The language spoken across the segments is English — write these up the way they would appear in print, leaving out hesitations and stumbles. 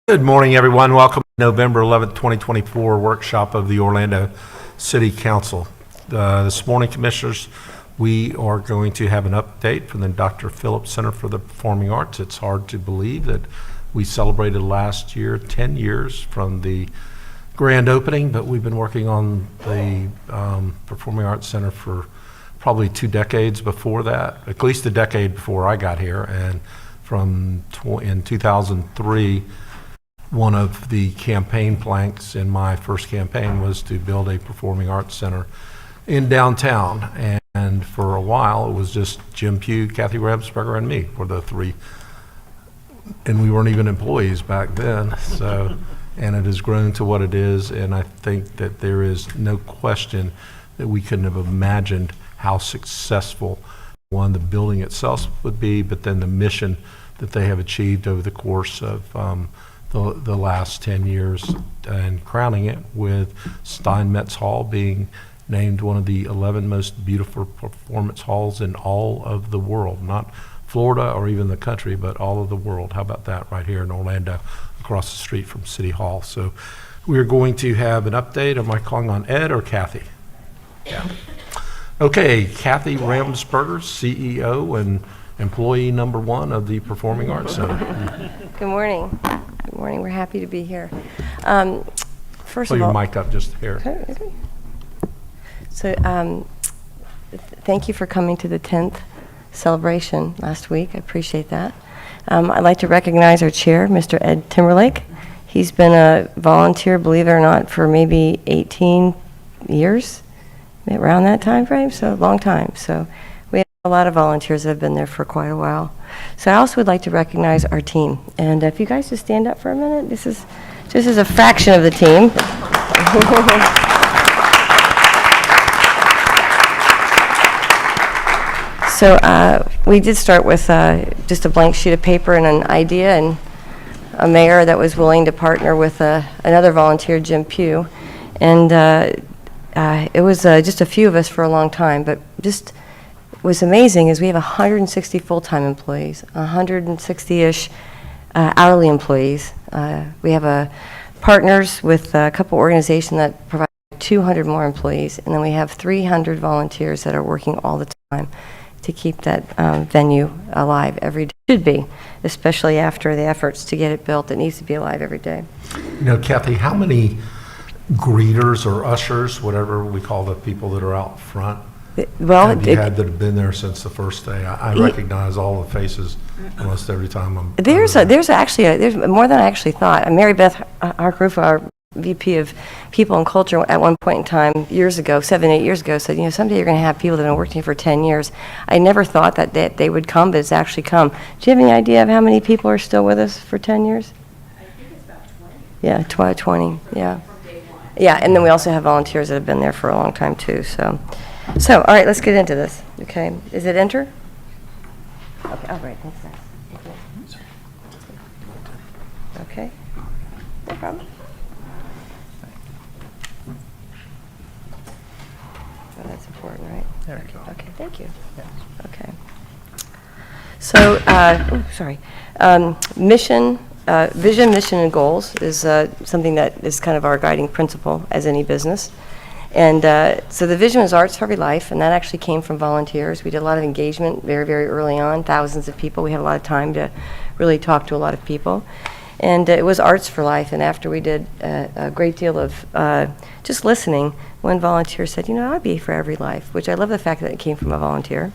Good morning, everyone. Welcome to November 11th, 2024 workshop of the Orlando City Council. This morning, Commissioners, we are going to have an update from the Dr. Phillips Center for the Performing Arts. It's hard to believe that we celebrated last year 10 years from the grand opening, but we've been working on the Performing Arts Center for probably 2 decades before that, at least a decade before I got here. And in 2003, one of the campaign planks in my first campaign was to build a performing arts center in downtown. And for a while, it was just Jim Pugh, Kathy Ramsberger, and me were the three. And we weren't even employees back then. So, and it has grown to what it is. And I think that there is no question that we couldn't have imagined how successful, one, the building itself would be, but then the mission that they have achieved over the course of the last 10 years, and crowning it with Steinmetz Hall being named one of the 11 most beautiful performance halls in all of the world, not Florida or even the country, but all of the world. How about that right here in Orlando, across the street from City Hall? So we're going to have an update. Am I calling on Ed or Kathy? Yeah. Okay, Kathy Ramsberger, CEO and employee number 1 of the Performing Arts Center. Good morning. Good morning. We're happy to be here. First Pull of your all, mic up just here. okay. So, thank you for coming to the 10th celebration last week. I appreciate that. I'd like to recognize our chair, Mr. Ed Timberlake. He's been a volunteer, believe it or not, for maybe 18 years, around that time frame, so a long time. So we have a lot of volunteers that have been there for quite a while. So I also would like to recognize our team. And if you guys just stand up for a minute, this is a fraction of the team. So we did start with just a blank sheet of paper and an idea, and a mayor that was willing to partner with another volunteer, Jim Pugh. And it was just a few of us for a long time, but just what's amazing is we have 160 full-time employees, 160-ish hourly employees. We have partners with a couple organizations that provide 200 more employees, and then we have 300 volunteers that are working all the time to keep that venue alive every day. Should be, especially after the efforts to get it built. It needs to be alive every day. You know, Kathy, how many greeters or ushers, whatever we call the people that are out front, Well, have you had that have been there since the first day? I recognize all the faces almost every time I'm there's more than I actually thought. Mary Beth Harkroof, our VP of People and Culture, at one point in time, years ago, 7-8 years ago, said, someday you're going to have people that have been working here for 10 years. I never thought that they would come, but it's actually come. Do you have any idea of how many people are still with us for 10 years? I think it's about 20. Yeah, 20, yeah. From day one. Yeah, and then we also have volunteers that have been there for a long time, too. So all right, let's get into this, okay? Is it enter? Okay, all right, thanks, guys. Okay, no problem. Oh, that's important, right? There you go. Okay, thank you. Okay. So, sorry. Mission, vision, mission, and goals is something that is kind of our guiding principle as any business. And so the vision is arts for every life, and that actually came from volunteers. We did a lot of engagement very, very early on, thousands of people. We had a lot of time to really talk to a lot of people. And it was arts for life, and after we did a great deal of just listening, one volunteer said, I'd be for every life, which I love the fact that it came from a volunteer.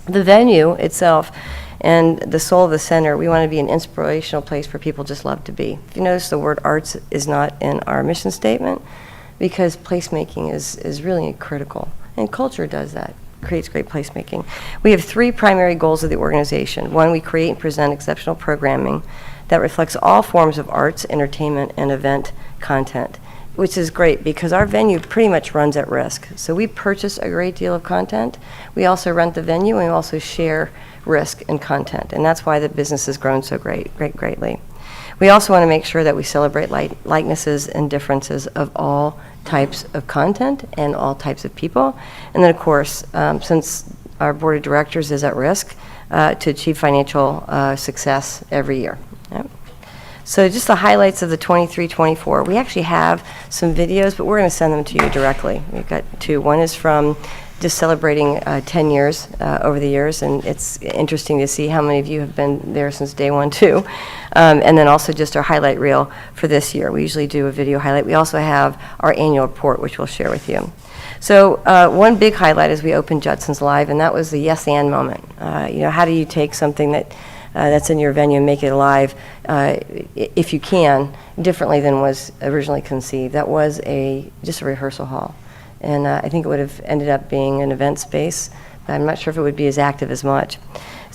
The venue itself and the soul of the center, we want to be an inspirational place for people just love to be. If you notice, the word arts is not in our mission statement, because placemaking is really critical, and culture does that, creates great placemaking. We have 3 primary goals of the organization. 1, we create and present exceptional programming that reflects all forms of arts, entertainment, and event content, which is great because our venue pretty much runs at risk. So we purchase a great deal of content. We also rent the venue, and we also share risk and content, and that's why the business has grown so greatly. We also want to make sure that we celebrate likenesses and differences of all types of content and all types of people. And then, of course, since our board of directors is at risk, to achieve financial success every year. Yep. So just the highlights of the 23-24. We actually have some videos, but we're going to send them to you directly. We've got two. One is from just celebrating 10 years over the years, and it's interesting to see how many of you have been there since day one, too. And then also just our highlight reel for this year. We usually do a video highlight. We also have our annual report, which we'll share with you. So one big highlight is we opened Judson's Live, and that was the yes and moment. How do you take something that's in your venue and make it alive, if you can, differently than was originally conceived? That was just a rehearsal hall. And I think it would have ended up being an event space, but I'm not sure if it would be as active as much.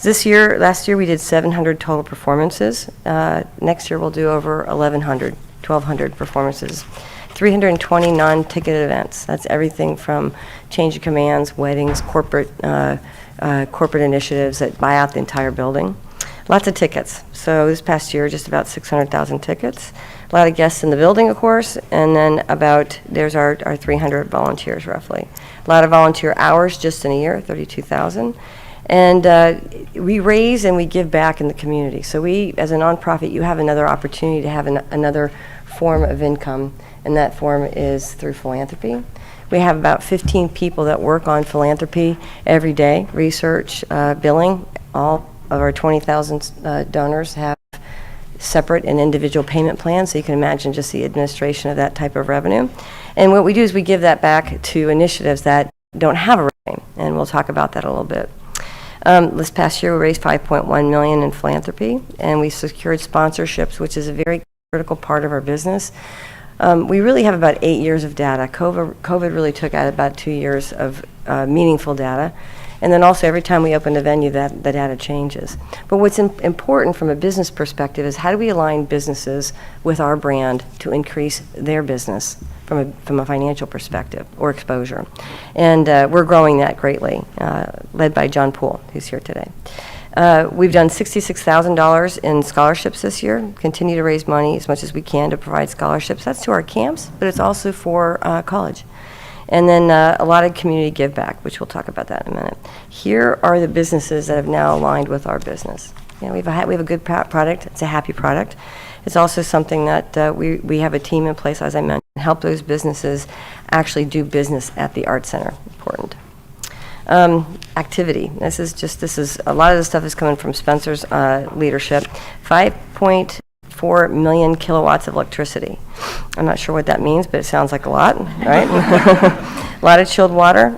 Last year we did 700 total performances. Next year we'll do over 1,200 performances. 320 non-ticketed events. That's everything from change of commands, weddings, corporate initiatives that buy out the entire building. Lots of tickets. So this past year, just about 600,000 tickets. A lot of guests in the building, of course, and then there's our 300 volunteers, roughly. A lot of volunteer hours just in a year, 32,000. And we raise and we give back in the community. So we, as a nonprofit, you have another opportunity to have another form of income, and that form is through philanthropy. We have about 15 people that work on philanthropy every day, research, billing. All of our 20,000 donors have separate and individual payment plans, so you can imagine just the administration of that type of revenue. And what we do is we give that back to initiatives that don't have a revenue, and we'll talk about that a little bit. This past year we raised $5.1 million in philanthropy, and we secured sponsorships, which is a very critical part of our business. We really have about 8 years of data. COVID really took out about 2 years of meaningful data. And then also every time we open a venue, the data changes. But what's important from a business perspective is how do we align businesses with our brand to increase their business from a financial perspective or exposure. And we're growing that greatly, led by John Poole, who's here today. We've done $66,000 in scholarships this year, continue to raise money as much as we can to provide scholarships. That's to our camps, but it's also for college. And then a lot of community give back, which we'll talk about that in a minute. Here are the businesses that have now aligned with our business. We have a good product. It's a happy product. It's also something that we have a team in place, as I mentioned, help those businesses actually do business at the Art Center. Important. Activity. This is a lot of the stuff is coming from Spencer's leadership. 5.4 million kilowatts of electricity. I'm not sure what that means, but it sounds like a lot, right? A lot of chilled water.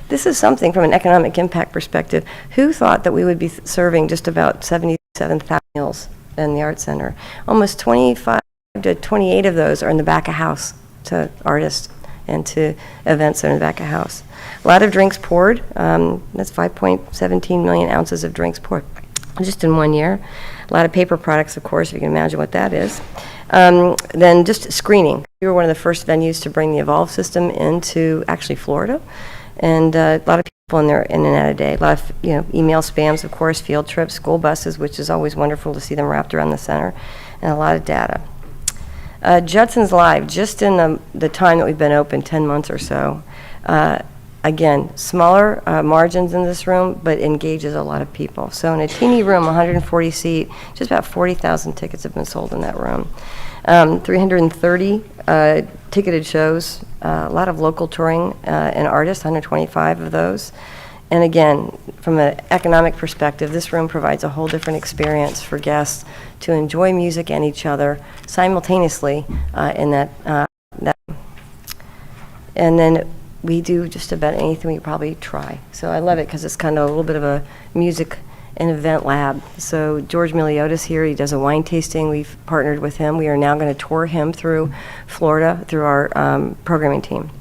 This is something from an economic impact perspective. Who thought that we would be serving just about 77,000 meals in the Art Center? Almost 25 to 28 of those are in the back of house to artists and to events that are in the back of house. A lot of drinks poured. That's 5.17 million ounces of drinks poured just in 1 year. A lot of paper products, of course, if you can imagine what that is. Then just screening. We were one of the first venues to bring the Evolve system into actually Florida. And a lot of people in there in and out a day. A lot of email spams, of course, field trips, school buses, which is always wonderful to see them wrapped around the center, and a lot of data. Judson's Live, just in the time that we've been open, 10 months or so. Again, smaller margins in this room, but engages a lot of people. So in a teeny room, 140 seat, just about 40,000 tickets have been sold in that room. 330 ticketed shows, a lot of local touring and artists, 125 of those. And again, from an economic perspective, this room provides a whole different experience for guests to enjoy music and each other simultaneously in that. And then we do just about anything we probably try. So I love it because it's kind of a little bit of a music and event lab. So George Miliotis here, he does a wine tasting. We've partnered with him. We are now going to tour him through Florida through our programming team.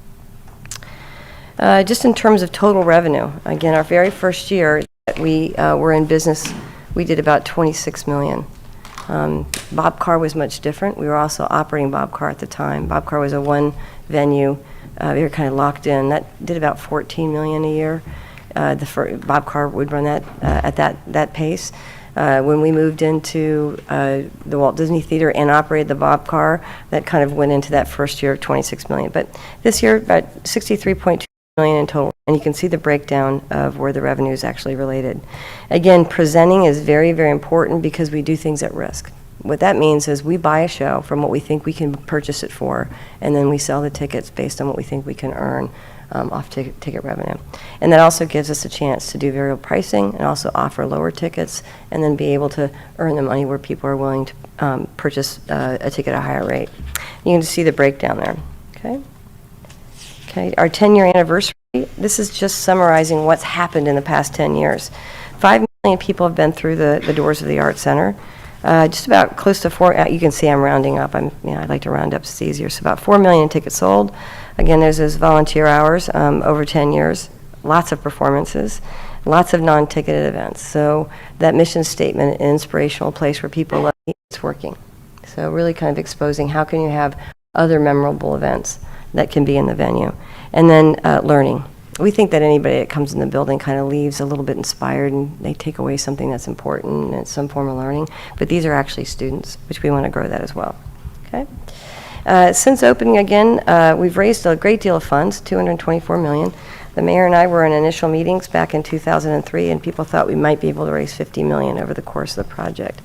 Just in terms of total revenue, again, our very first year that we were in business, we did about $26 million. Bob Carr was much different. We were also operating Bob Carr at the time. Bob Carr was a one venue. We were kind of locked in. That did about $14 million a year. Bob Carr would run that at that pace. When we moved into the Walt Disney Theater and operated the Bob Carr, that kind of went into that first year of $26 million. But this year, about $63.2 million in total. And you can see the breakdown of where the revenue is actually related. Again, presenting is very, very important because we do things at risk. What that means is we buy a show from what we think we can purchase it for, and then we sell the tickets based on what we think we can earn off ticket revenue. And that also gives us a chance to do variable pricing and also offer lower tickets and then be able to earn the money where people are willing to purchase a ticket at a higher rate. You can just see the breakdown there, okay? Okay, our 10-year anniversary, this is just summarizing what's happened in the past 10 years. 5 million people have been through the doors of the Art Center. Just about close to 4, you can see I'm rounding up. I like to round up, it's easier. So about 4 million tickets sold. Again, there's those volunteer hours over 10 years, lots of performances, lots of non-ticketed events. So that mission statement, an inspirational place where people love it, it's working. So really kind of exposing how can you have other memorable events that can be in the venue. And then learning. We think that anybody that comes in the building kind of leaves a little bit inspired and they take away something that's important and some form of learning. But these are actually students, which we want to grow that as well. Okay. Since opening again, we've raised a great deal of funds, $224 million. The mayor and I were in initial meetings back in 2003, and people thought we might be able to raise $50 million over the course of the project.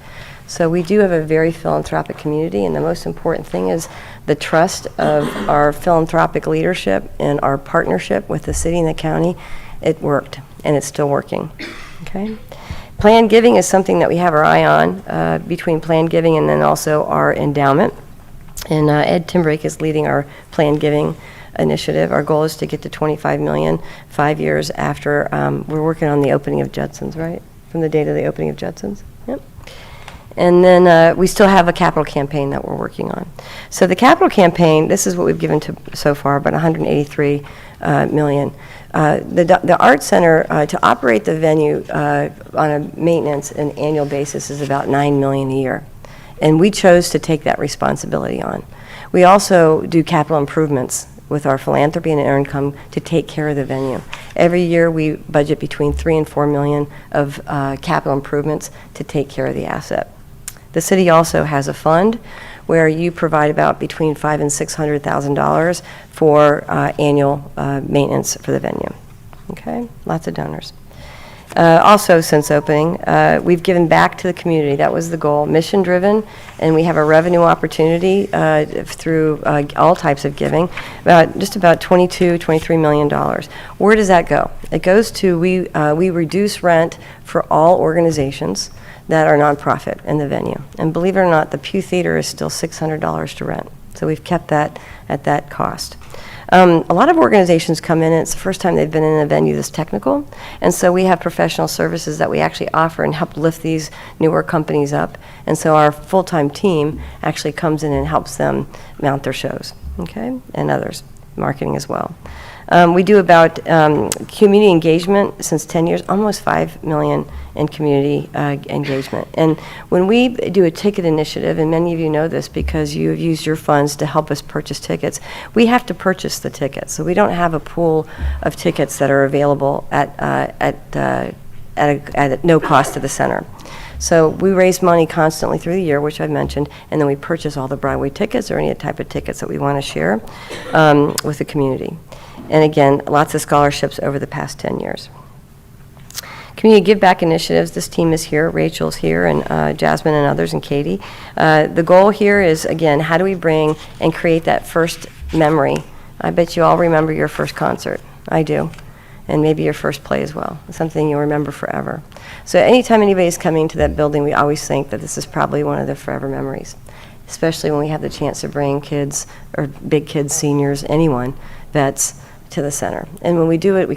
So we do have a very philanthropic community, and the most important thing is the trust of our philanthropic leadership and our partnership with the city and the county. It worked, and it's still working. Okay. Planned giving is something that we have our eye on between planned giving and then also our endowment. And Ed Timbrake is leading our planned giving initiative. Our goal is to get to 25 million 5 years after we're working on the opening of Judson's, right? From the date of the opening of Judson's. Yep. And then we still have a capital campaign that we're working on. So the capital campaign, this is what we've given to so far, about 183 million. The Art Center, to operate the venue on a maintenance and annual basis is about $9 million a year. And we chose to take that responsibility on. We also do capital improvements with our philanthropy and our income to take care of the venue. Every year we budget between $3 and $4 million of capital improvements to take care of the asset. The city also has a fund where you provide about between $500,000 and $600,000 for annual maintenance for the venue. Okay, lots of donors. Also, since opening, we've given back to the community. That was the goal, mission-driven, and we have a revenue opportunity through all types of giving, just about $23 million. Where does that go? It goes to, we reduce rent for all organizations that are nonprofit in the venue. And believe it or not, the Pew Theater is still $600 to rent. So we've kept that at that cost. A lot of organizations come in and it's the first time they've been in a venue this technical, and so we have professional services that we actually offer and help lift these newer companies up, and so our full-time team actually comes in and helps them mount their shows, okay, and others, marketing as well. We do about community engagement since 10 years, almost 5 million in community engagement. And when we do a ticket initiative, and many of you know this because you have used your funds to help us purchase tickets, we have to purchase the tickets. So we don't have a pool of tickets that are available at no cost to the center. So we raise money constantly through the year, which I mentioned, and then we purchase all the Broadway tickets or any type of tickets that we want to share with the community. And again, lots of scholarships over the past 10 years. Community Give Back initiatives, this team is here, Rachel's here, and Jasmine and others, and Katie. The goal here is, again, how do we bring and create that first memory? I bet you all remember your first concert. I do. And maybe your first play as well. It's something you'll remember forever. So anytime anybody's coming to that building, we always think that this is probably one of their forever memories, especially when we have the chance to bring kids, or big kids, seniors, anyone, vets, to the center. And when we do it, we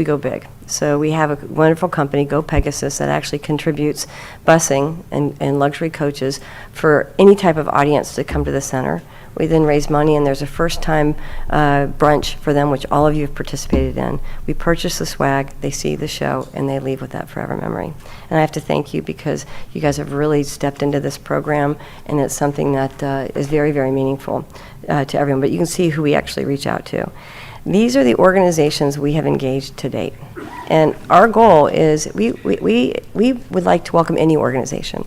go big. So we have a wonderful company, Go Pegasus, that actually contributes busing and luxury coaches for any type of audience to come to the center. We then raise money, and there's a first-time brunch for them, which all of you have participated in. We purchase the swag, they see the show, and they leave with that forever memory. And I have to thank you because you guys have really stepped into this program, and it's something that is very, very meaningful to everyone. But you can see who we actually reach out to. These are the organizations we have engaged to date. And our goal is we would like to welcome any organization.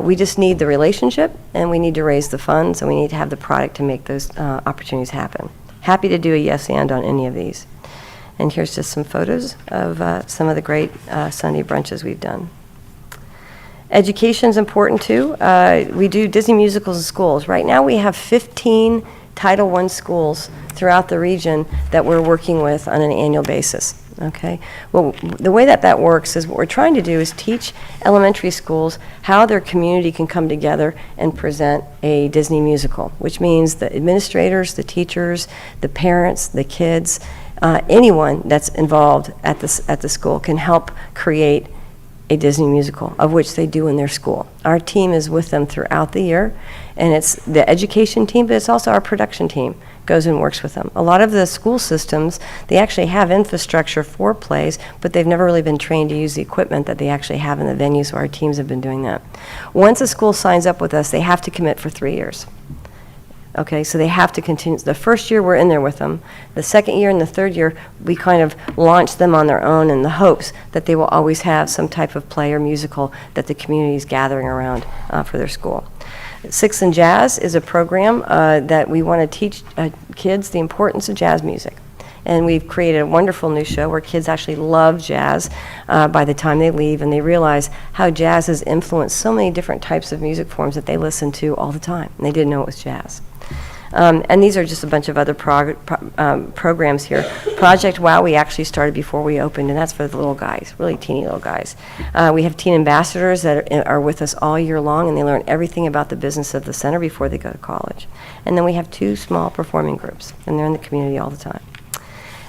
We just need the relationship, and we need to raise the funds, and we need to have the product to make those opportunities happen. Happy to do a yes and on any of these. And here's just some photos of some of the great Sunday brunches we've done. Education's important too. We do Disney musicals in schools. Right now we have 15 Title I schools throughout the region that we're working with on an annual basis. Okay? Well, the way that works is what we're trying to do is teach elementary schools how their community can come together and present a Disney musical, which means the administrators, the teachers, the parents, the kids, anyone that's involved at the school can help create a Disney musical, of which they do in their school. Our team is with them throughout the year, and it's the education team, but it's also our production team goes and works with them. A lot of the school systems, they actually have infrastructure for plays, but they've never really been trained to use the equipment that they actually have in the venue, so our teams have been doing that. Once a school signs up with us, they have to commit for 3 years. Okay, so they have to continue. The first year, we're in there with them. The second year and the third year, we kind of launch them on their own in the hopes that they will always have some type of play or musical that the community is gathering around for their school. Six in Jazz is a program that we want to teach kids the importance of jazz music. And we've created a wonderful new show where kids actually love jazz by the time they leave, and they realize how jazz has influenced so many different types of music forms that they listen to all the time, and they didn't know it was jazz. And these are just a bunch of other programs here. Project WOW we actually started before we opened, and that's for the little guys, really teeny little guys. We have teen ambassadors that are with us all year long, and they learn everything about the business of the center before they go to college. And then we have 2 small performing groups, and they're in the community all the time.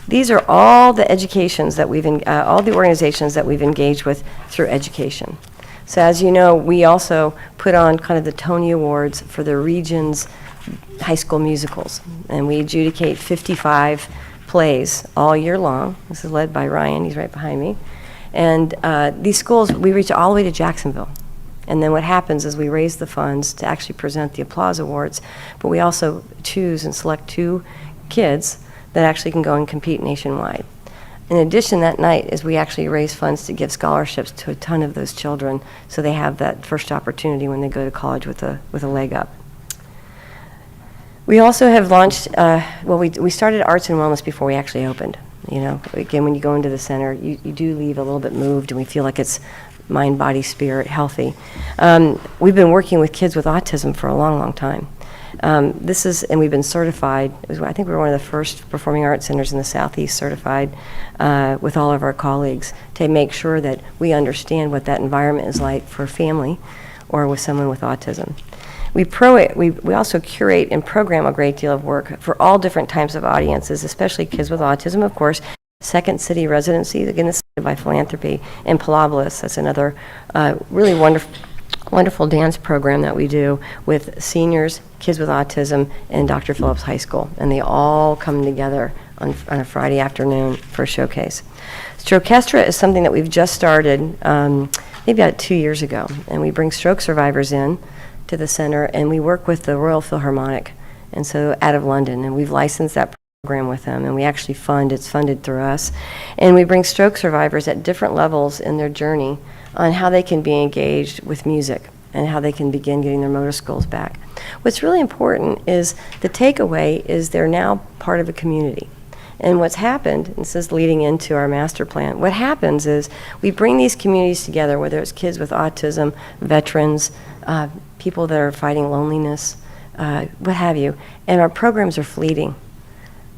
These are all the educations that all the organizations that we've engaged with through education. So as you know, we also put on kind of the Tony Awards for the region's high school musicals, and we adjudicate 55 plays all year long. This is led by Ryan, he's right behind me. And these schools, we reach all the way to Jacksonville. And then what happens is we raise the funds to actually present the Applause Awards, but we also choose and select 2 kids that actually can go and compete nationwide. In addition, that night is we actually raise funds to give scholarships to a ton of those children, so they have that first opportunity when they go to college with a leg up. We also have launched, we started arts and wellness before we actually opened. You know, again, when you go into the center, you do leave a little bit moved, and we feel like it's mind, body, spirit, healthy. We've been working with kids with autism for a long, long time. And we've been certified. I think we were one of the first performing arts centers in the Southeast certified with all of our colleagues to make sure that we understand what that environment is like for a family or with someone with autism. We also curate and program a great deal of work for all different types of audiences, especially kids with autism, of course. Second City Residency, again, this is by Philanthropy, and Pilabolus, that's another really wonderful dance program that we do with seniors, kids with autism, and Dr. Phillips High School. And they all come together on a Friday afternoon for a showcase. Strokestra is something that we've just started maybe about 2 years ago. And we bring stroke survivors in to the center, and we work with the Royal Philharmonic, and so out of London. And we've licensed that program with them, and we actually it's funded through us. And we bring stroke survivors at different levels in their journey on how they can be engaged with music and how they can begin getting their motor skills back. What's really important is the takeaway is they're now part of a community. And what's happened, and this is leading into our master plan, what happens is we bring these communities together, whether it's kids with autism, veterans, people that are fighting loneliness, what have you, and our programs are fleeting.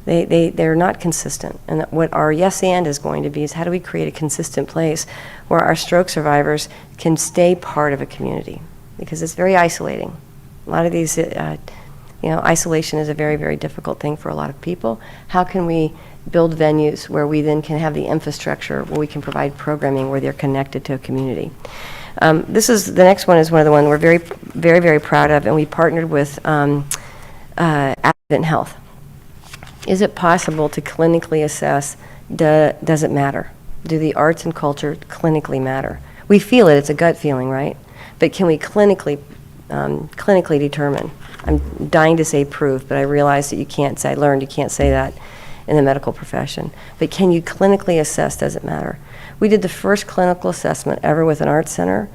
They're not consistent. And what our yes and is going to be is how do we create a consistent place where our stroke survivors can stay part of a community? Because it's very isolating. A lot of these, isolation is a very, very difficult thing for a lot of people. How can we build venues where we then can have the infrastructure, where we can provide programming where they're connected to a community? The next one is one of the ones we're very, very, very proud of, and we partnered with Advent Health. Is it possible to clinically assess, does it matter? Do the arts and culture clinically matter? We feel it, it's a gut feeling, right? But can we clinically determine? I'm dying to say prove, but I realize that you can't say, I learned you can't say that in the medical profession. But can you clinically assess, does it matter? We did the first clinical assessment ever with an arts center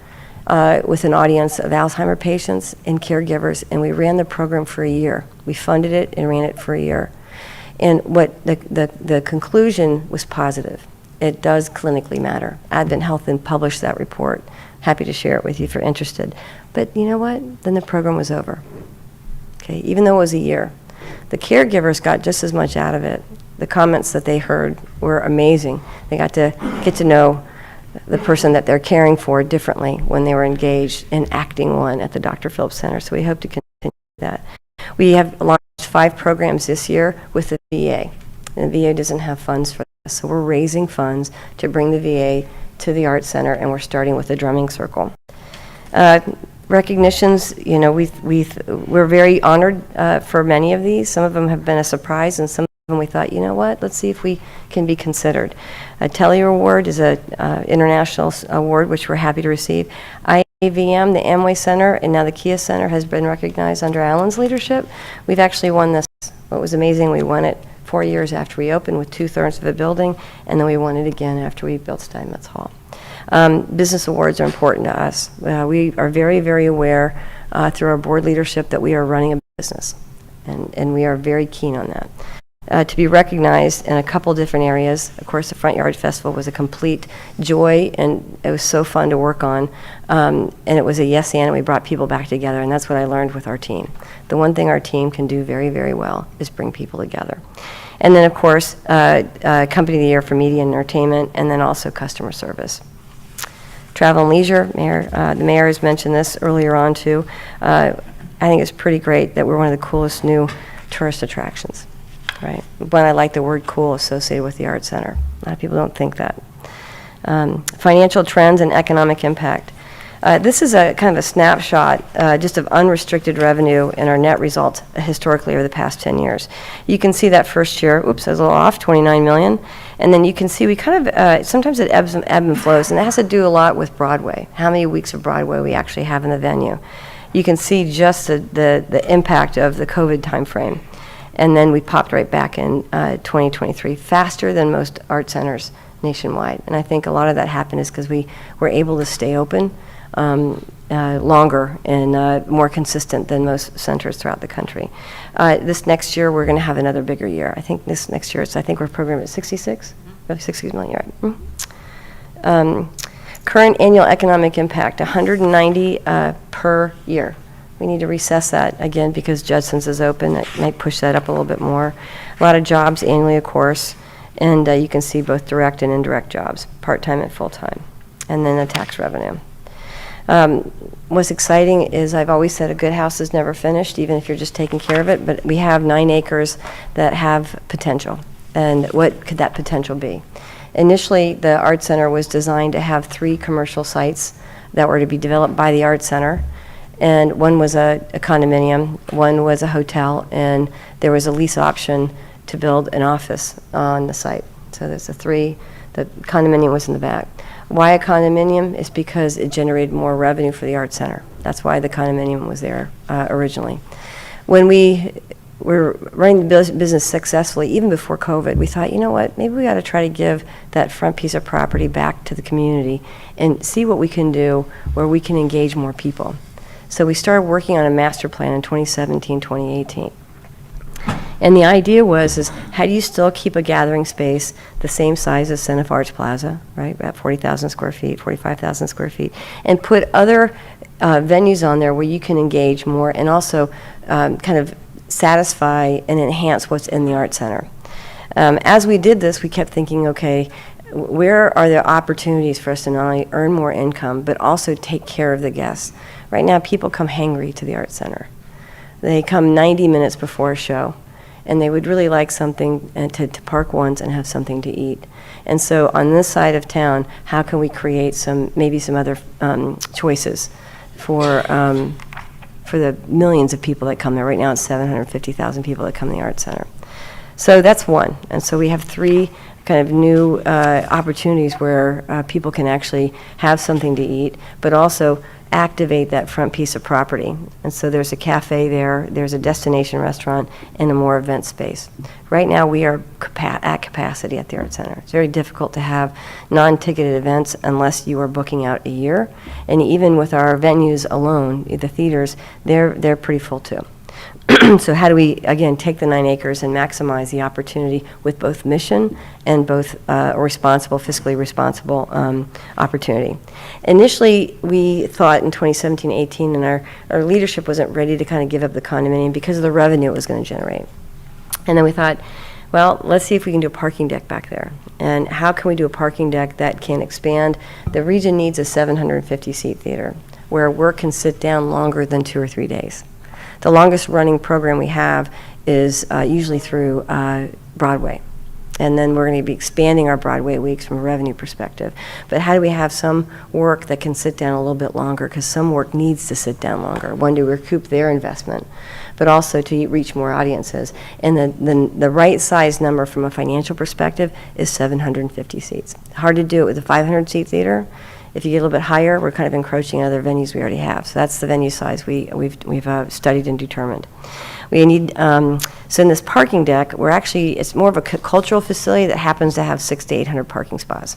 with an audience of Alzheimer patients and caregivers, and we ran the program for a year. We funded it and ran it for a year. And what the conclusion was positive. It does clinically matter. Advent Health then published that report happy to share it with you if you're interested. But you know what? Then the program was over. Okay, even though it was a year. The caregivers got just as much out of it. The comments that they heard were amazing. They got to get to know the person that they're caring for differently when they were engaged in acting one at the Dr. Phillips Center. So we hope to continue that. We have launched 5 programs this year with the VA. And the VA doesn't have funds for this, so we're raising funds to bring the VA to the Art Center, and we're starting with the drumming circle. Recognitions, you know, we're very honored for many of these. Some of them have been a surprise, and some of them we thought, you know what, let's see if we can be considered. A Tellier Award is an international award, which we're happy to receive. IAVM, the Amway Center, and now the Kia Center has been recognized under Alan's leadership. We've actually won this. What was amazing, we won it 4 years after we opened with 2/3 of the building, and then we won it again after we built Steinmetz Hall. Business awards are important to us. We are very, very aware through our board leadership that we are running a business, and we are very keen on that. To be recognized in a couple different areas. Of course, the Front Yard Festival was a complete joy, and it was so fun to work on. And it was a yes and we brought people back together, and that's what I learned with our team. The one thing our team can do very, very well is bring people together. And then, of course, Company of the Year for Media and Entertainment, and then also customer service. Travel and leisure, the mayor has mentioned this earlier on too. I think it's pretty great that we're one of the coolest new tourist attractions, right? But I like the word cool associated with the Art Center. A lot of people don't think that. Financial trends and economic impact. This is a kind of a snapshot just of unrestricted revenue and our net results historically over the past 10 years. You can see that first year, oops, I was a little off, 29 million. And then you can see we kind of, sometimes it ebb and flows, and it has to do a lot with Broadway, how many weeks of Broadway we actually have in the venue. You can see just the impact of the COVID timeframe. And then we popped right back in 2023, faster than most art centers nationwide. And I think a lot of that happened is because we were able to stay open longer and more consistent than most centers throughout the country. This next year, we're going to have another bigger year. I think this next year, I think we're programmed at 66, 60 million, right? Current annual economic impact, 190 per year. We need to recess that again because Judson's is open. It might push that up a little bit more. A lot of jobs annually, of course, and you can see both direct and indirect jobs, part-time and full-time, and then the tax revenue. What's exciting is I've always said a good house is never finished, even if you're just taking care of it, but we have 9 acres that have potential. And what could that potential be? Initially, the Art Center was designed to have 3 commercial sites that were to be developed by the Art Center. And one was a condominium, one was a hotel, and there was a lease option to build an office on the site. So there's the 3. The condominium was in the back. Why a condominium? Is because it generated more revenue for the Art Center. That's why the condominium was there originally. When we were running the business successfully, even before COVID, we thought, you know what, maybe we got to try to give that front piece of property back to the community and see what we can do where we can engage more people. So we started working on a master plan in 2017, 2018. And the idea was, how do you still keep a gathering space the same size as Center Arts Plaza, right, about 40,000 square feet, 45,000 square feet, and put other venues on there where you can engage more and also kind of satisfy and enhance what's in the Art Center. As we did this, we kept thinking, okay, where are there opportunities for us to not only earn more income, but also take care of the guests? Right now, people come hangry to the Art Center. They come 90 minutes before a show, and they would really like something to park once and have something to eat. And so on this side of town, how can we create maybe some other choices for the millions of people that come there? Right now it's 750,000 people that come to the Art Center. So that's one. And so we have 3 kind of new opportunities where people can actually have something to eat, but also activate that front piece of property. And so there's a cafe there, there's a destination restaurant, and a more event space. Right now we are at capacity at the Art Center. It's very difficult to have non-ticketed events unless you are booking out a year. And even with our venues alone, the theaters, they're pretty full too. So how do we, again, take the 9 acres and maximize the opportunity with both mission and both fiscally responsible opportunity? Initially, we thought in 2017-18, and our leadership wasn't ready to kind of give up the condominium because of the revenue it was going to generate. And then we thought, well, let's see if we can do a parking deck back there. And how can we do a parking deck that can expand? The region needs a 750-seat theater where work can sit down longer than 2 or 3 days. The longest running program we have is usually through Broadway. And then we're going to be expanding our Broadway weeks from a revenue perspective. But how do we have some work that can sit down a little bit longer? Because some work needs to sit down longer. One, to recoup their investment, but also to reach more audiences. And the right size number from a financial perspective is 750 seats. Hard to do it with a 500-seat theater. If you get a little bit higher, we're kind of encroaching on other venues we already have. So that's the venue size we've studied and determined. We need, so in this parking deck, it's more of a cultural facility that happens to have 600 to 800 parking spots.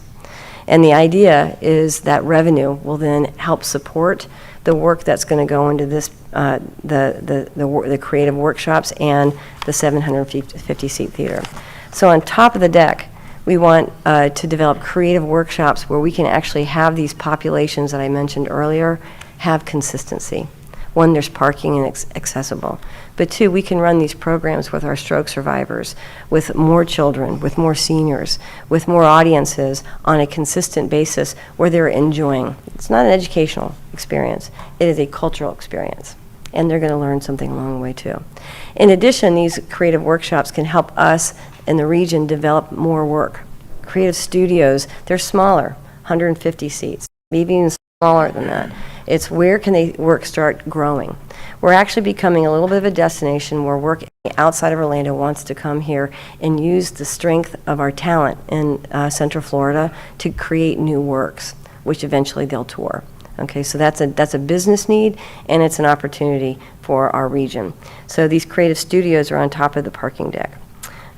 And the idea is that revenue will then help support the work that's going to go into this, the creative workshops and the 750-seat theater. So on top of the deck, we want to develop creative workshops where we can actually have these populations that I mentioned earlier have consistency. One, there's parking and accessible. But 2, we can run these programs with our stroke survivors, with more children, with more seniors, with more audiences on a consistent basis where they're enjoying. It's not an educational experience. It is a cultural experience. And they're going to learn something along the way, too. In addition, these creative workshops can help us in the region develop more work. Creative studios, they're smaller, 150 seats, maybe even smaller than that. It's where can they work start growing. We're actually becoming a little bit of a destination where work outside of Orlando wants to come here and use the strength of our talent in Central Florida to create new works, which eventually they'll tour. Okay, so that's a business need, and it's an opportunity for our region. So these creative studios are on top of the parking deck.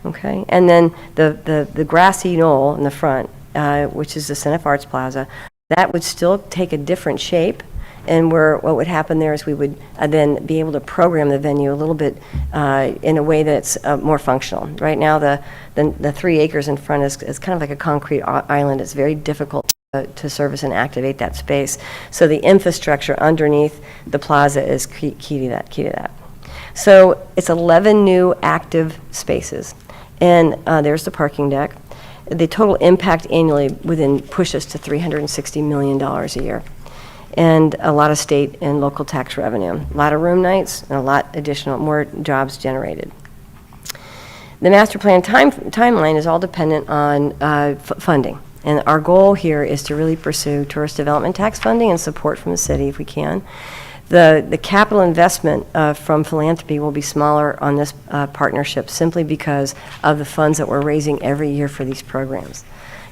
Okay, and then the grassy knoll in the front, which is the Senate Arts Plaza, that would still take a different shape. And what would happen there is we would then be able to program the venue a little bit in a way that's more functional. Right now, the 3 acres in front is kind of like a concrete island. It's very difficult to service and activate that space. So the infrastructure underneath the plaza is key to that. So it's 11 new active spaces. And there's the parking deck. The total impact annually would push us to $360 million a year. And a lot of state and local tax revenue, a lot of room nights, and a lot more jobs generated. The master plan timeline is all dependent on funding. And our goal here is to really pursue tourist development tax funding and support from the city if we can. The capital investment from philanthropy will be smaller on this partnership simply because of the funds that we're raising every year for these programs.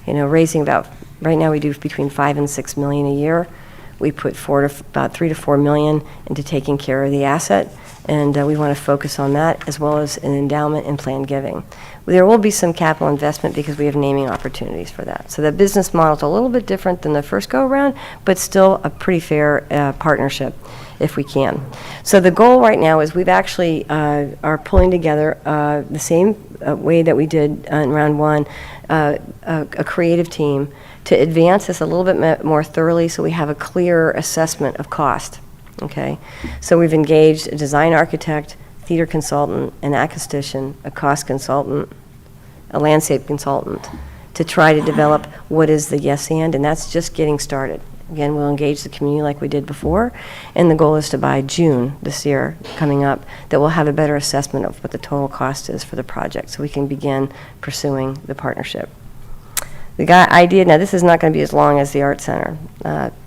Raising right now we do between $5 and $6 million a year. We put about $3 to $4 million into taking care of the asset, and we want to focus on that as well as an endowment and planned giving. There will be some capital investment because we have naming opportunities for that. So the business model is a little bit different than the first go-around, but still a pretty fair partnership if we can. So the goal right now is we've actually are pulling together the same way that we did in round 1, a creative team to advance this a little bit more thoroughly so we have a clearer assessment of cost. Okay, so we've engaged a design architect, theater consultant, an acoustician, a cost consultant, a landscape consultant to try to develop what is the yes and that's just getting started. Again, we'll engage the community like we did before, and the goal is to by June this year coming up that we'll have a better assessment of what the total cost is for the project so we can begin pursuing the partnership. The idea, now this is not going to be as long as the Art Center.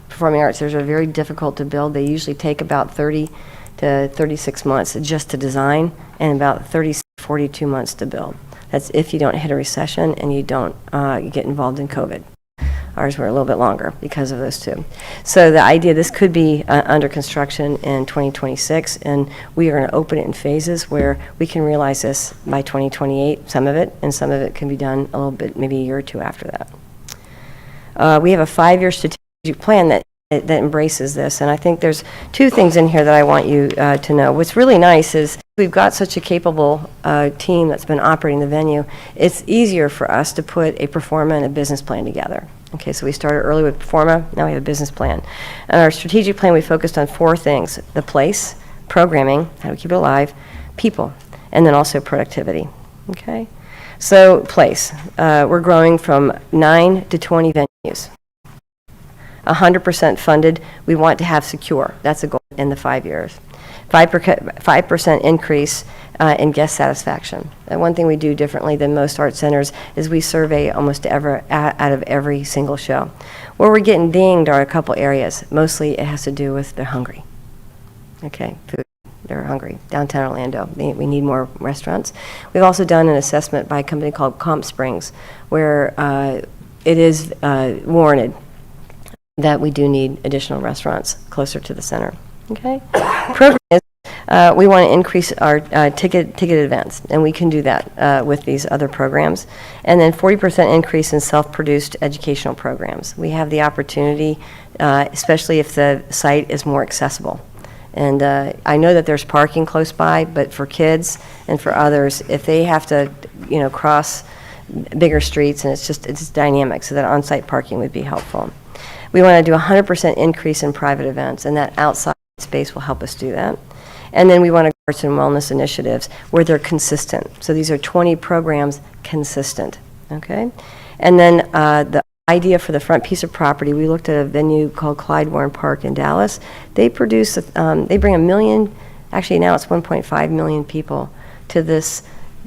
Performing arts centers are very difficult to build. They usually take about 30 to 36 months just to design and about 30 to 42 months to build. That's if you don't hit a recession and you don't get involved in COVID. Ours were a little bit longer because of those two. So the idea, this could be under construction in 2026, and we are going to open it in phases where we can realize this by 2028, some of it, and some of it can be done a little bit, maybe a year or two after that. We have a 5-year strategic plan that embraces this, and I think there's 2 things in here that I want you to know. What's really nice is we've got such a capable team that's been operating the venue, it's easier for us to put a pro forma and a business plan together. Okay, so we started early with pro forma, now we have a business plan. And our strategic plan, we focused on 4 things: the place, programming, how do we keep it alive, people, and then also productivity. Okay? So, place. We're growing from 9 to 20 venues. 100% funded. We want to have secure. That's a goal in the 5 years. 5% increase in guest satisfaction. And one thing we do differently than most art centers is we survey almost out of every single show. Where we're getting dinged are a couple areas. Mostly it has to do with they're hungry. Okay, food. They're hungry. Downtown Orlando, we need more restaurants. We've also done an assessment by a company called Comp Springs, where it is warranted that we do need additional restaurants closer to the center. Okay? Program is, we want to increase our ticketed events, and we can do that with these other programs. And then 40% increase in self-produced educational programs. We have the opportunity, especially if the site is more accessible. And I know that there's parking close by, but for kids and for others, if they have to, cross bigger streets, and it's dynamic, so that on-site parking would be helpful. We want to do 100% increase in private events, and that outside space will help us do that. And then we want to arts and wellness initiatives where they're consistent. So these are 20 programs consistent, okay? And then the idea for the front piece of property, we looked at a venue called Clyde Warren Park in Dallas. They produce, they bring 1 million, actually now it's 1.5 million people to this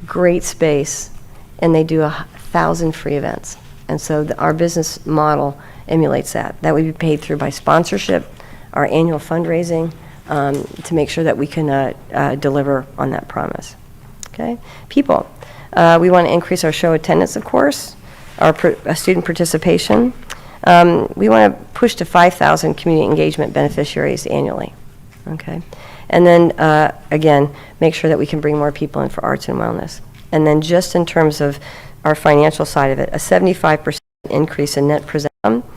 great space, and they do 1,000 free events. And so our business model emulates that. That would be paid through by sponsorship, our annual fundraising, to make sure that we can deliver on that promise. Okay? People. We want to increase our show attendance, of course, our student participation. We want to push to 5,000 community engagement beneficiaries annually. Okay? And then, again, make sure that we can bring more people in for arts and wellness. And then just in terms of our financial side of it, a 75% increase in net present income,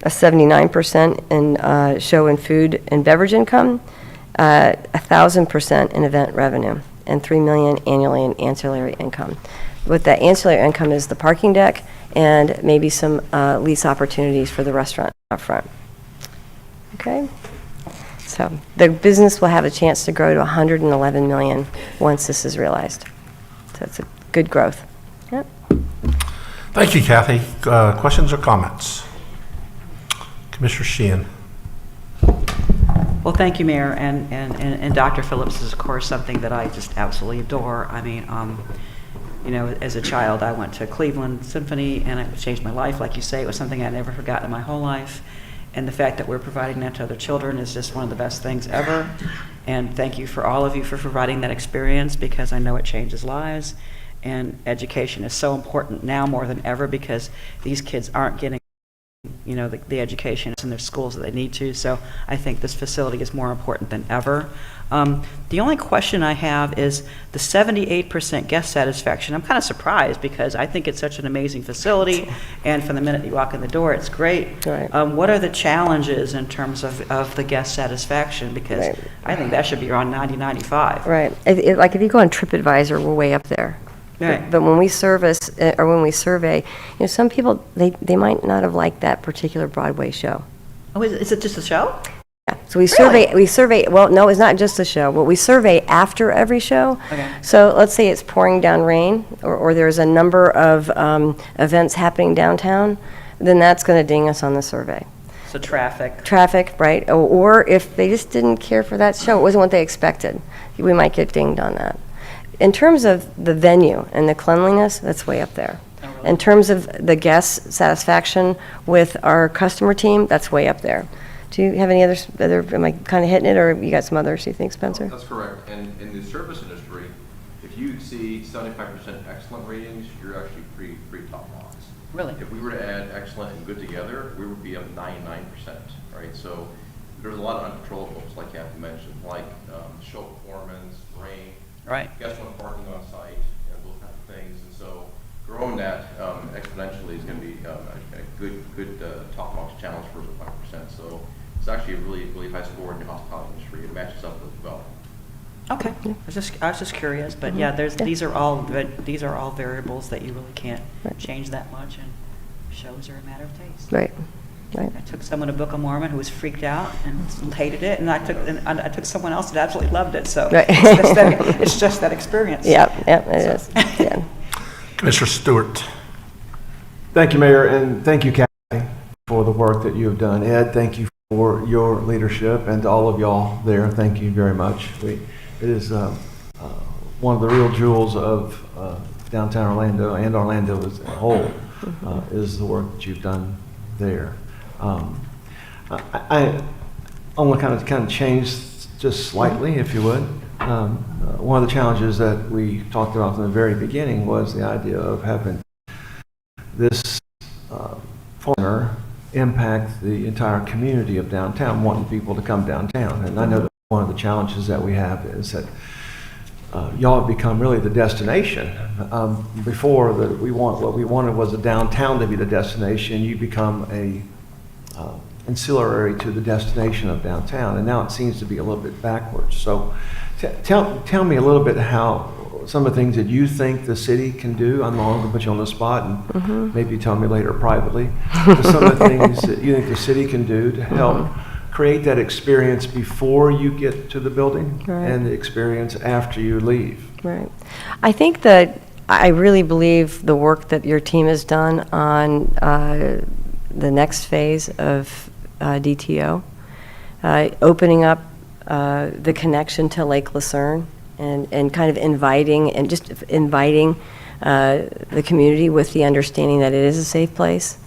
a 79% in show and food and beverage income, 1,000% in event revenue, and $3 million annually in ancillary income. With that ancillary income is the parking deck and maybe some lease opportunities for the restaurant up front. Okay? So the business will have a chance to grow to $111 million once this is realized. So it's a good growth. Yep. Thank you, Kathy. Questions or comments? Commissioner Sheehan. Well, thank you, Mayor, and Dr. Phillips is, of course, something that I just absolutely adore. I mean, as a child, I went to Cleveland Symphony, and it changed my life. Like you say, it was something I'd never forgotten in my whole life. And the fact that we're providing that to other children is just one of the best things ever. And thank you for all of you for providing that experience, because I know it changes lives. And education is so important now more than ever, because these kids aren't getting the education in their schools that they need to. So I think this facility is more important than ever. The only question I have is the 78% guest satisfaction. I'm kind of surprised, because I think it's such an amazing facility, and from the minute you walk in the door, it's great. Right. What are the challenges in terms of the guest satisfaction? Because Right. I think that should be around 90, 95. Right. Like if you go on TripAdvisor, we're way up there. Right. But when we service, or when we survey, some people, they might not have liked that particular Broadway show. Oh, is it just a show? Yeah. So we survey, well, no, it's not just a show, but we survey after every show. Okay. So let's say it's pouring down rain, or there's a number of events happening downtown, then that's going to ding us on the survey. So traffic. Traffic, right? Or if they just didn't care for that show, it wasn't what they expected, we might get dinged on that. In terms of the venue and the cleanliness, that's way up there. Oh, really? In terms of the guest satisfaction with our customer team, that's way up there. Do you have any other, am I kind of hitting it, or you got some others you think, Spencer? That's correct. And in the service industry, if you exceed 75% excellent ratings, you're actually pretty top notch. Really? If we were to add excellent and good together, we would be up 99%, right? So there's a lot of uncontrollables, like Kathy mentioned, like show performance, rain, Right. guest one parking on site, those kind of things. And so growing that exponentially is going to be a good top-notch challenge for us at 5%. So it's actually a really high score in the hospitality industry. It matches up really well. Okay, I was just curious, but yeah, these are all variables that you really can't Right. change that much, and shows are a matter of taste. Right, right. I took someone to Book of Mormon who was freaked out and hated it, and I took someone else that absolutely loved it. So Right. it's just that experience. Yep, it is, yeah. Commissioner Stewart. Thank you, Mayor, and thank you, Kathy, for the work that you have done. Ed, thank you for your leadership, and to all of y'all there, thank you very much. It is one of the real jewels of downtown Orlando, and Orlando as a whole, is the work that you've done there. I want to kind of change just slightly, if you would. One of the challenges that we talked about from the very beginning was the idea of having this center impact the entire community of downtown, wanting people to come downtown. And I know that one of the challenges that we have is that y'all have become really the destination. Before what we wanted was the downtown to be the destination. You become a ancillary to the destination of downtown, and now it seems to be a little bit backwards. So tell me a little bit how some of the things that you think the city can do. I'm not going to put you on the spot, and maybe tell me later privately. But some of the things that you think the city can do to help create that experience before you get to the building, Right. and the experience after you leave. Right. I think that I really believe the work that your team has done on the next phase of DTO, opening up the connection to Lake Lucerne, and kind of inviting the community with the understanding that it is a safe place,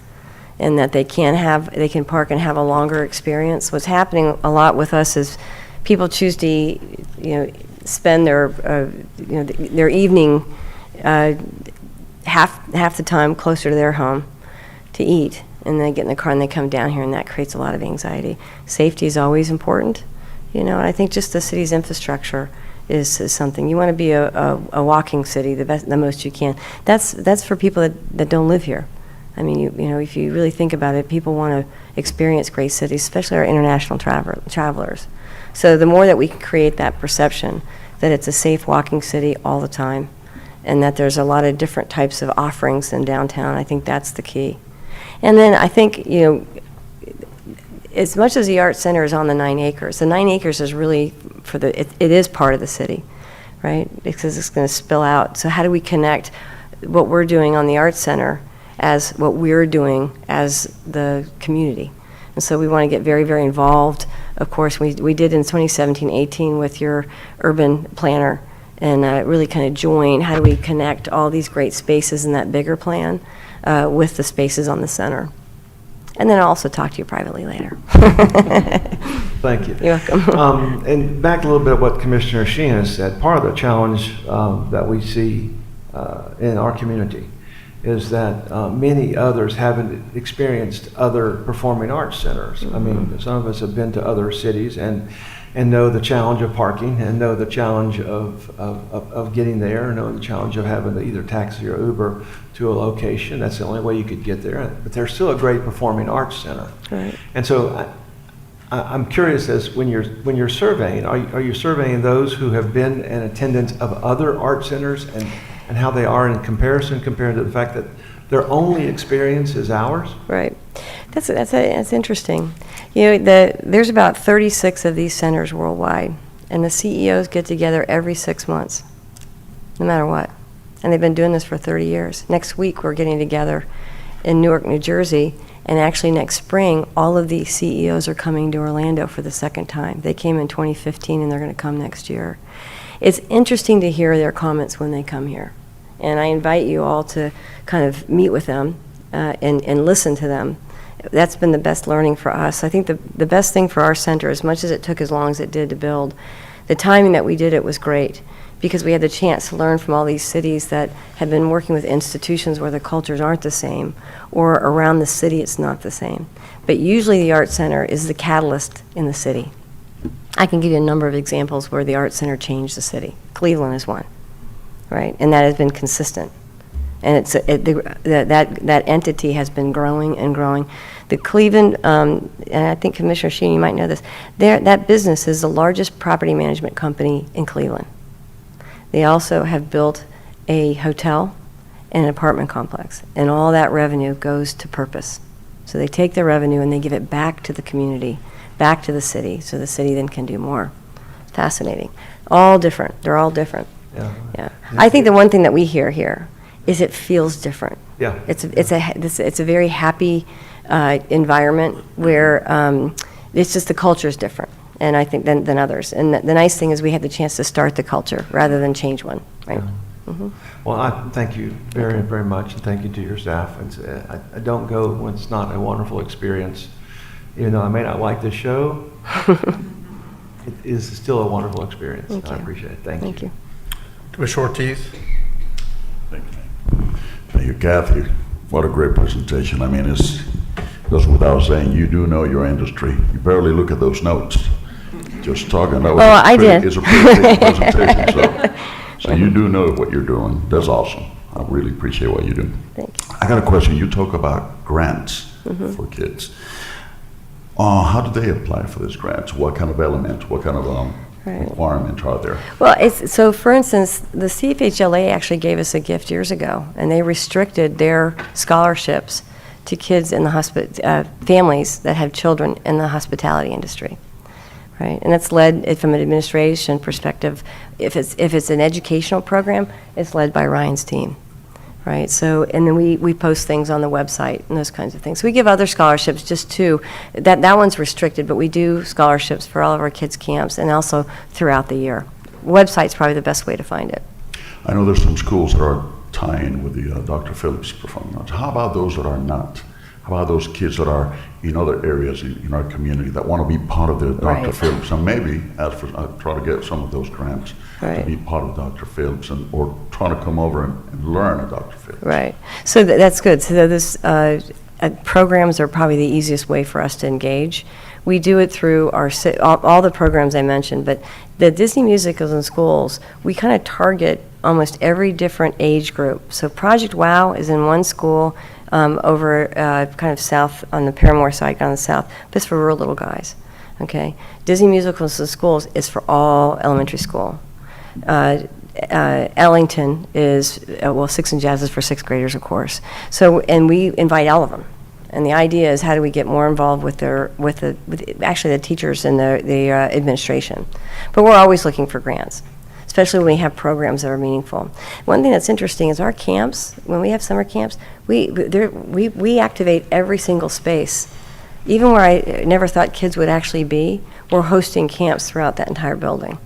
and that they can park and have a longer experience. What's happening a lot with us is people choose to, spend their, their evening half the time closer to their home to eat, and they get in the car and they come down here, and that creates a lot of anxiety. Safety is always important, and I think just the city's infrastructure is something. You want to be a walking city the most you can. That's for people that don't live here. I mean, if you really think about it, people want to experience great cities, especially our international travelers. So the more that we can create that perception that it's a safe walking city all the time, and that there's a lot of different types of offerings in downtown, I think that's the key. And then I think, as much as the Art Center is on the 9 acres, the 9 acres is really it is part of the city, right? Because it's going to spill out. So how do we connect what we're doing on the Art Center as what we're doing as the community? And so we want to get very, very involved. Of course, we did in 2017-18 with your urban planner, and really kind of join, how do we connect all these great spaces in that bigger plan with the spaces on the center? And then I'll also talk to you privately later. Thank you. You're welcome. And back a little bit of what Commissioner Sheehan has said, part of the challenge that we see in our community is that many others haven't experienced other performing arts centers. I mean, some of us have been to other cities and know the challenge of parking, and know the challenge of getting there, and know the challenge of having to either taxi or Uber to a location. That's the only way you could get there. But there's still a great performing arts center. Right. And so I'm curious, as when you're surveying, are you surveying those who have been in attendance of other art centers, and how they are in comparison compared to the fact that their only experience is ours? Right. That's interesting. There's about 36 of these centers worldwide, and the CEOs get together every 6 months, no matter what. And they've been doing this for 30 years. Next week, we're getting together in Newark, New Jersey, and actually next spring, all of these CEOs are coming to Orlando for the second time. They came in 2015, and they're going to come next year. It's interesting to hear their comments when they come here. And I invite you all to kind of meet with them and listen to them. That's been the best learning for us. I think the best thing for our center, as much as it took as long as it did to build, the timing that we did it was great, because we had the chance to learn from all these cities that have been working with institutions where the cultures aren't the same, or around the city it's not the same. But usually the Art Center is the catalyst in the city. I can give you a number of examples where the Art Center changed the city. Cleveland is one, right? And that has been consistent. And that entity has been growing and growing. The Cleveland, and I think Commissioner Sheen, you might know this, that business is the largest property management company in Cleveland. They also have built a hotel and an apartment complex, and all that revenue goes to purpose. So they take their revenue and they give it back to the community, back to the city, so the city then can do more. Fascinating. All different. They're all different. Yeah. Yeah. I think the one thing that we hear here is it feels different. Yeah. It's a very happy environment where it's just the culture is different, and I think than others. And the nice thing is we had the chance to start the culture rather than change one, right? Yeah. Well, I thank you very, very much, and thank you to your staff. I don't go when it's not a wonderful experience. Even though I may not like this show, it is still a wonderful experience. Thank I you. appreciate it. Thank you. Commissioner Ortiz? Thank you, Kathy. What a great presentation. I mean, it goes without saying, you do know your industry. You barely look at those notes. Just talking, that was Oh, I did. It's a pretty big presentation, so you do know what you're doing. That's awesome. I really appreciate what you do. Thank you. I got a question. You talk about grants for kids. How do they apply for these grants? What kind of elements, what kind of requirements are there? Well, so for instance, the CFHLA actually gave us a gift years ago, and they restricted their scholarships to kids in the families that have children in the hospitality industry, right? And that's led from an administration perspective. If it's an educational program, it's led by Ryan's team, right? So, and then we post things on the website and those kinds of things. So we give other scholarships just to, that one's restricted, but we do scholarships for all of our kids' camps and also throughout the year. Website's probably the best way to find it. I know there's some schools that are tying with the Dr. Phillips Performing Arts. How about those that are not? How about those kids that are in other areas in our community that want to be part of the Dr. Right. Phillips? And maybe try to get some of those grants to Right. be part of Dr. Phillips, or try to come over and learn at Dr. Phillips. Right. So that's good. So this programs are probably the easiest way for us to engage. We do it through all the programs I mentioned, but the Disney Musicals in Schools, we kind of target almost every different age group. So Project WOW is in one school over kind of south on the Paramore side, on the south, but it's for real little guys. Okay. Disney Musicals in Schools is for all elementary school. Ellington is, Six and Jazz is for sixth graders, of course. So, and we invite all of them. And the idea is, how do we get more involved with actually the teachers and the administration? But we're always looking for grants, especially when we have programs that are meaningful. One thing that's interesting is our camps. When we have summer camps, we activate every single space, even where I never thought kids would actually be. We're hosting camps throughout that entire building.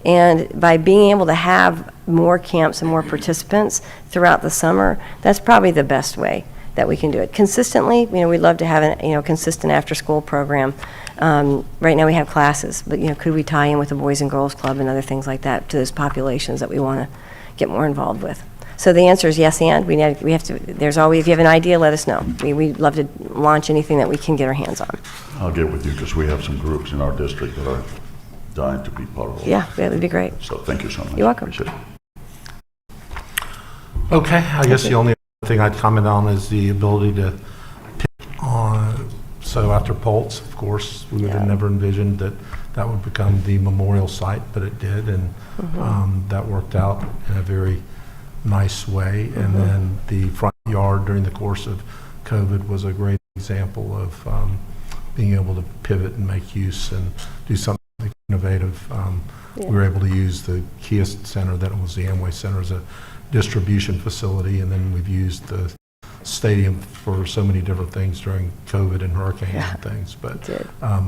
And by being able to have more camps and more participants throughout the summer, that's probably the best way that we can do it. Consistently, we'd love to have a consistent after-school program. Right now we have classes, but could we tie in with the Boys and Girls Club and other things like that to those populations that we want to get more involved with? So the answer is yes, and we have to. There's always, if you have an idea, let us know. We'd love to launch anything that we can get our hands on. I'll get with you because we have some groups in our district that are dying to be part of it. Yeah, that would be great. So thank you so much. You're welcome. Appreciate it. Okay, I guess the only other thing I'd comment on is the ability to pick on, so after Pulse, of course, we would have Yeah. never envisioned that would become the memorial site, but it did, and that worked out in a very nice way. And then the front yard during the course of COVID was a great example of being able to pivot and make use and do something innovative. We were able to use the Kia Center, that was the Amway Center, as a distribution facility, and then we've used the stadium for so many different things during COVID and hurricanes and things. But did.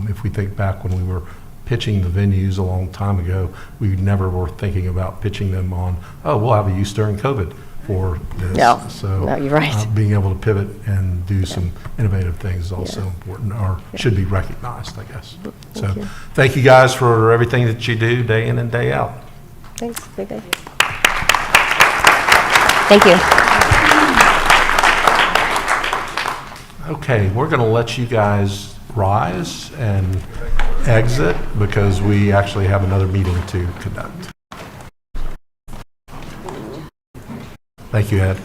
if we think back when we were pitching the venues a long time ago, we never were thinking about pitching them on, we'll have a use during COVID for this. No, So no, you're right. being able to pivot and do some innovative things is also important, or should be recognized, I guess. So you. thank you guys for everything that you do day in and day out. Thanks. Very good. Thank you. Okay, we're going to let you guys rise and exit because we actually have another meeting to conduct. Thank you, Ed.